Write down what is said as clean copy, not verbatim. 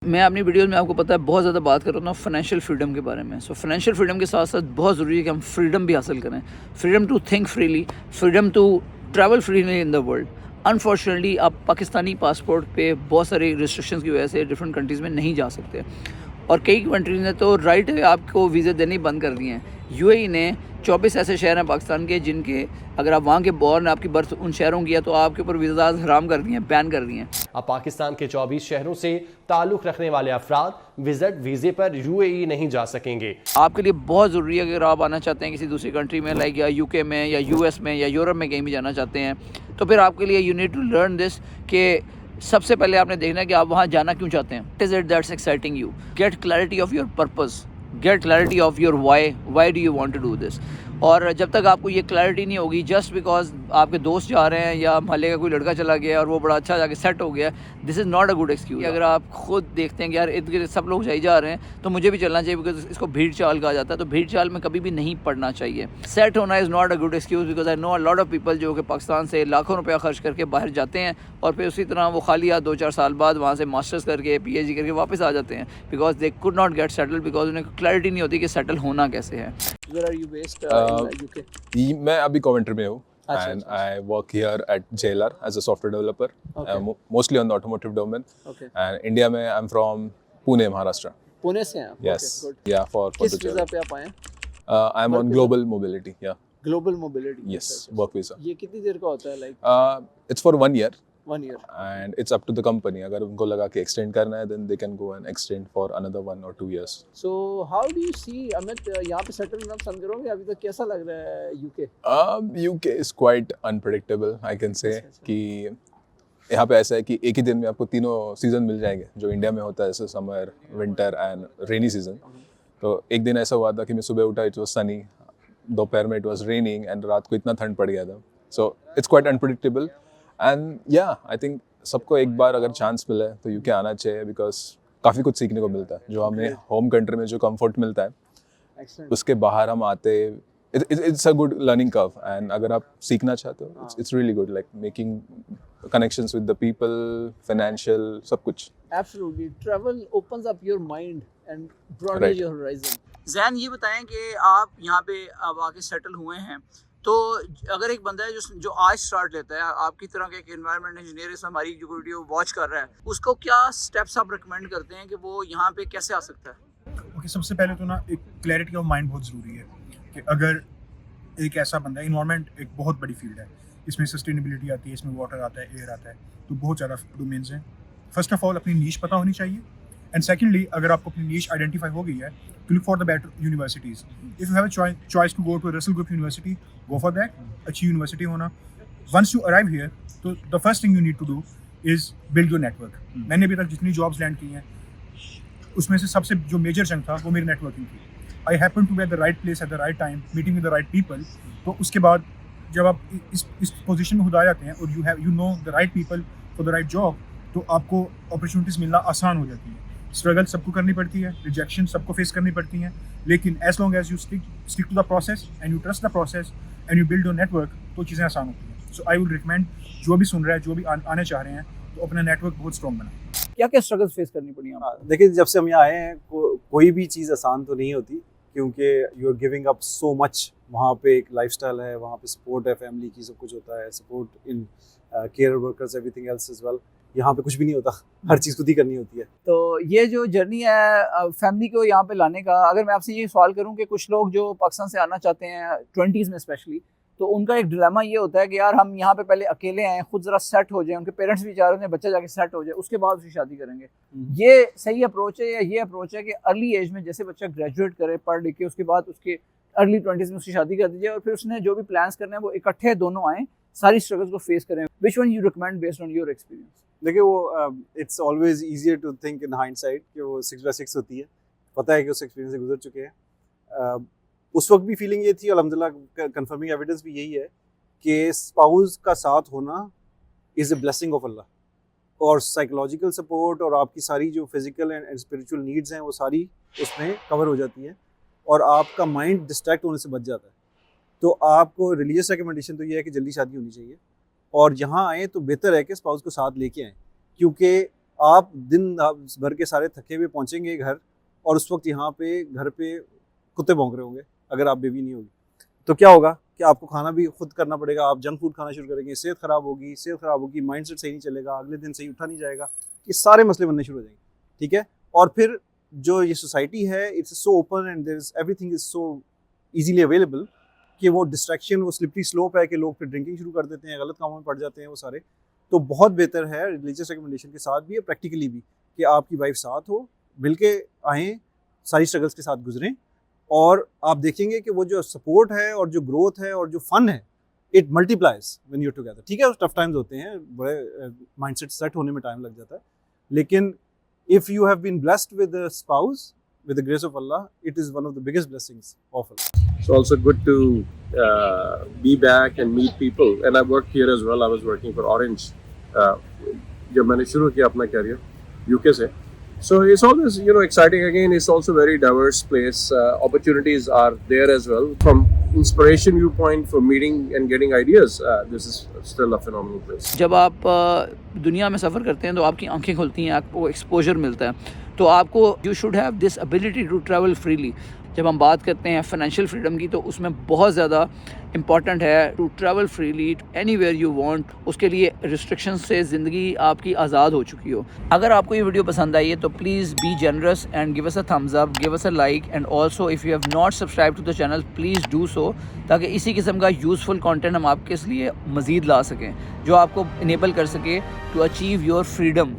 मैं अपनी वीडियोस में आपको पता है बहुत ज़्यादा बात कर रहा हूँ फाइनेंशियल फ्रीडम के बारे में। सो फाइनेंशियल फ्रीडम के साथ साथ बहुत ज़रूरी है कि हम फ्रीडम भी हासिल करें। Freedom to think freely, freedom to travel freely in the world. Unfortunately आप पाकिस्तानी पासपोर्ट पे बहुत सारे रिस्ट्रिक्शंस की वजह से डिफरेंट कंट्रीज़ में नहीं जा सकते, और कई कंट्रीज़ ने तो राइट है आपको वीज़ा देने ही बंद कर दिए हैं। यूएई ने 24 ऐसे शहर हैं पाकिस्तान के जिनके अगर आप वहाँ के बॉर्न आपकी बर्थ उन शहरों की है तो आपके ऊपर वीज़ा हराम कर दिए हैं, बैन कर दिए हैं। अब पाकिस्तान के 24 शहरों से ताल्लुक़ रखने वाले अफराद विजिट वीज़े पर यूएई नहीं जा सकेंगे। आपके लिए बहुत ज़रूरी है अगर आप आना चाहते हैं किसी दूसरी कंट्री में, लाइक या यूके में या यूएस में या यूरोप में कहीं भी जाना चाहते हैं, तो फिर आपके लिए you need to learn this कि सबसे पहले आपने देखना है कि आप वहाँ जाना क्यों चाहते हैं। It is it that's exciting you. Get clarity of your purpose, get clarity of your why do you want to do this. और जब तक आपको ये क्लैरिटी नहीं होगी, जस्ट बिकॉज आपके दोस्त जा रहे हैं या मोहल्ले का कोई लड़का चला गया और वो बड़ा अच्छा जाके सेट हो गया, this is not a good excuse. अगर आप खुद देखते हैं कि यार इर्द गिर्द सब लोग जा रहे हैं तो मुझे भी चलना चाहिए, बिकॉज इसको भीड़ चाल कहा जाता है, तो भीड़ चाल में कभी भी नहीं पड़ना चाहिए। सेट होना is not a good excuse, because I know a lot of people जो कि पाकिस्तान से लाखों रुपया खर्च करके बाहर जाते हैं और फिर उसी तरह वो खाली 2-4 साल बाद वहाँ से मास्टर्स करके PhD करके वापस आ जाते हैं, because they could not get settle, because उन्हें क्लैरिटी नहीं होती कि सेटल होना कैसे है। Where are you based in UK? मैं अभी कोवेंट्री में हूँ अच्छा, and अच्छा। I work here at JLR as a software developer, Okay. mostly on the automotive domain. Okay. And India में I'm from Pune, Maharashtra. Pune से हैं आप? Yes. Okay, good. Yeah, for किस the वीज़ा JLR. पे आप आए हैं? I'm Work on visa? global mobility. Yeah. Global mobility. Yes, work visa. ये कितनी देर का होता है, like It's for 1 year 1 year? and it's up to the company. अगर उनको लगा कि extend करना है, then they can go and extend for another 1 or 2 years. So how do you see Amit, यहाँ पे सेटल होना पसंद करोगे? अभी तक कैसा लग रहा है UK? UK is quite unpredictable, I can say. अच्छा। कि यहाँ पे ऐसा है कि एक ही दिन में आपको तीनों सीजन मिल जाएंगे जो इंडिया में होता है, जैसे summer, winter and rainy season. तो एक दिन ऐसा हुआ था कि मैं सुबह उठा, इट वाज सनी, दोपहर में इट वाज रेनिंग एंड रात को इतना ठंड पड़ गया था। So it's quite unpredictable and या आई थिंक सबको एक बार अगर चांस मिले तो यूके आना चाहिए, बिकॉज काफ़ी कुछ सीखने को मिलता है। जो हमें होम कंट्री में जो कंफर्ट मिलता है, एक्सीलेंट। उसके बाहर हम आते, it's a good learning curve. And अगर आप सीखना चाहते हो, it's really good, like making connections with the people, financial, सब कुछ। Absolutely, travel opens up your mind and broadens Right. Your horizon. Zain, ये बताएं कि आप यहाँ पे अब आके सेटल हुए हैं, तो अगर एक बंदा है जो आज स्टार्ट लेता है आपकी तरह का, एक एनवायरनमेंट इंजीनियर इसमें हमारी जो वीडियो वॉच कर रहा है, उसको क्या स्टेप्स आप रिकमेंड करते हैं कि वो यहाँ पे कैसे आ सकता है? ओके, सबसे पहले तो ना एक क्लैरिटी ऑफ माइंड बहुत ज़रूरी है कि अगर एक ऐसा बंदा, इन्वायरमेंट एक बहुत बड़ी फील्ड है, इसमें सस्टेनेबिलिटी आती है, इसमें वाटर आता है, एयर आता है, तो बहुत ज़्यादा डोमेन्स हैं। फर्स्ट ऑफ ऑल अपनी नीश पता होनी चाहिए, एंड सेकेंडली अगर आपको अपनी नीश आइडेंटिफाई हो गई है तो look for the better universities. If you have a choice to go to Russell Group university, go for that. अच्छी यूनिवर्सिटी होना। वंस यू अराइव हियर, तो the first thing you need to do is build your network. मैंने अभी तक जितनी jobs land की हैं उसमें से सबसे जो मेजर चंक था वो मेरी नेटवर्किंग थी। I happen to be at the right place at the right time, meeting with the right people. तो उसके बाद जब आप इस पोजीशन में खुद आ जाते हैं और you know the right people for the right job, तो आपको अपॉर्चुनिटीज़ मिलना आसान हो जाती है। स्ट्रगल सबको करनी पड़ती है, रिजेक्शन सबको फेस करनी पड़ती हैं, लेकिन as long as you stick to the process and you trust the process and you build your network, तो चीज़ें आसान होती हैं। सो आई वुड रिकमेंड, जो भी सुन रहा है, जो भी आने चाह रहे हैं, तो अपना नेटवर्क बहुत स्ट्रॉन्ग बनाएं। क्या क्या स्ट्रगल्स फेस करनी पड़ी आपको? देखिए, जब से हम यहाँ आए हैं कोई भी चीज़ आसान तो नहीं होती, क्योंकि you are giving up so much. वहाँ पे एक लाइफस्टाइल है, वहाँ पे सपोर्ट है, फैमिली की सब कुछ होता है, support in care workers, everything else as well. यहाँ पे कुछ भी नहीं होता, हर चीज़ खुद ही करनी होती है। तो ये जो जर्नी है फैमिली को यहाँ पे लाने का, अगर मैं आपसे ये सवाल करूँ कि कुछ लोग जो पाकिस्तान से आना चाहते हैं 20s में स्पेशली, तो उनका एक डिलेमा ये होता है कि यार हम यहाँ पे पहले अकेले आए, खुद ज़रा सेट हो जाए, उनके पेरेंट्स भी चाह रहे हैं बच्चा जाके सेट हो जाए, उसके बाद उसकी शादी करेंगे। ये सही अप्रोच है या ये अप्रोच है कि अर्ली एज में जैसे बच्चा ग्रेजुएट करे, पढ़ लिख के, उसके बाद उसके अर्ली 20s में उसकी शादी कर दीजिए और फिर उसने जो भी प्लान्स करने हैं वो इकट्ठे दोनों आएँ, सारी स्ट्रगल्स को फेस करें? Which one you recommend based on your experience? देखिए, वो it's always easier to think in hindsight कि वो 6/6 होती है, पता है कि उस एक्सपीरियंस से गुजर चुके हैं। उस वक्त भी फीलिंग ये थी, अल्हम्दुलिल्लाह कंफर्मिंग एविडेंस भी यही है कि स्पाउस का साथ होना इज़ अ ब्लेसिंग ऑफ अल्लाह। और साइकोलॉजिकल सपोर्ट और आपकी सारी जो फिजिकल एंड स्पिरिचुअल नीड्स हैं वो सारी उसमें कवर हो जाती हैं और आपका माइंड डिस्ट्रैक्ट होने से बच जाता है। तो आपको रिलीजियस रिकमेंडेशन तो ये है कि जल्दी शादी होनी चाहिए, और यहाँ आए तो बेहतर है कि स्पाउस को साथ लेके आएँ, क्योंकि आप दिन भर के सारे थके हुए पहुंचेंगे घर, और उस वक्त यहाँ पे घर पे कुत्ते भौंक रहे होंगे अगर आप बेबी नहीं होगी, तो क्या होगा कि आपको खाना भी खुद करना पड़ेगा, आप जंक फूड खाना शुरू करेंगे, सेहत खराब होगी, माइंडसेट सही नहीं चलेगा, अगले दिन सही उठा नहीं जाएगा, ये सारे मसले बनने शुरू हो जाएंगे, ठीक है। और फिर जो ये सोसाइटी है, it's so open and there is everything is so easily available कि वो डिस्ट्रैक्शन, वो स्लिपरी स्लोप है कि लोग फिर ड्रिंकिंग शुरू कर देते हैं, गलत कामों में पड़ जाते हैं वो सारे। तो बहुत बेहतर है रिलीजियस रिकमेंडेशन के साथ भी, प्रैक्टिकली भी, कि आपकी वाइफ साथ हो, मिल के आएँ, सारी स्ट्रगल्स के साथ गुजरें, और आप देखेंगे कि वो जो सपोर्ट है और जो ग्रोथ है और जो फन है, it multiplies when you together. ठीक है, टफ टाइम्स होते हैं, बड़े माइंडसेट सेट होने में टाइम लग जाता है, लेकिन if you have been blessed with a spouse, with the grace of Allah, it is one of the biggest blessings of Allah. It's also good to be back and meet people. And I worked here as well. I was working for Orange. जब मैंने शुरू किया अपना career UK से. So it's always, exciting again. It's also very diverse place. Opportunities are there as well. From inspiration viewpoint for meeting and getting ideas, this is still a phenomenal place. जब आप दुनिया में सफ़र करते हैं तो आपकी आंखें खुलती हैं, आपको एक्सपोजर मिलता है, तो आपको you should have this ability to travel freely. जब हम बात करते हैं फाइनेंशियल फ्रीडम की, तो उसमें बहुत ज़्यादा इम्पॉर्टेंट है to travel freely anywhere you want. उसके लिए रिस्ट्रिक्शंस से ज़िंदगी आपकी आज़ाद हो चुकी हो। अगर आपको ये वीडियो पसंद आई है तो please be generous and give us a thumbs up, give us a like, and also if you have not subscribe to the channel please do so, ताकि इसी किस्म का यूज़फुल कंटेंट हम आपके लिए मज़ीद ला सकें, जो आपको इनेबल कर सके टू अचीव योर फ्रीडम।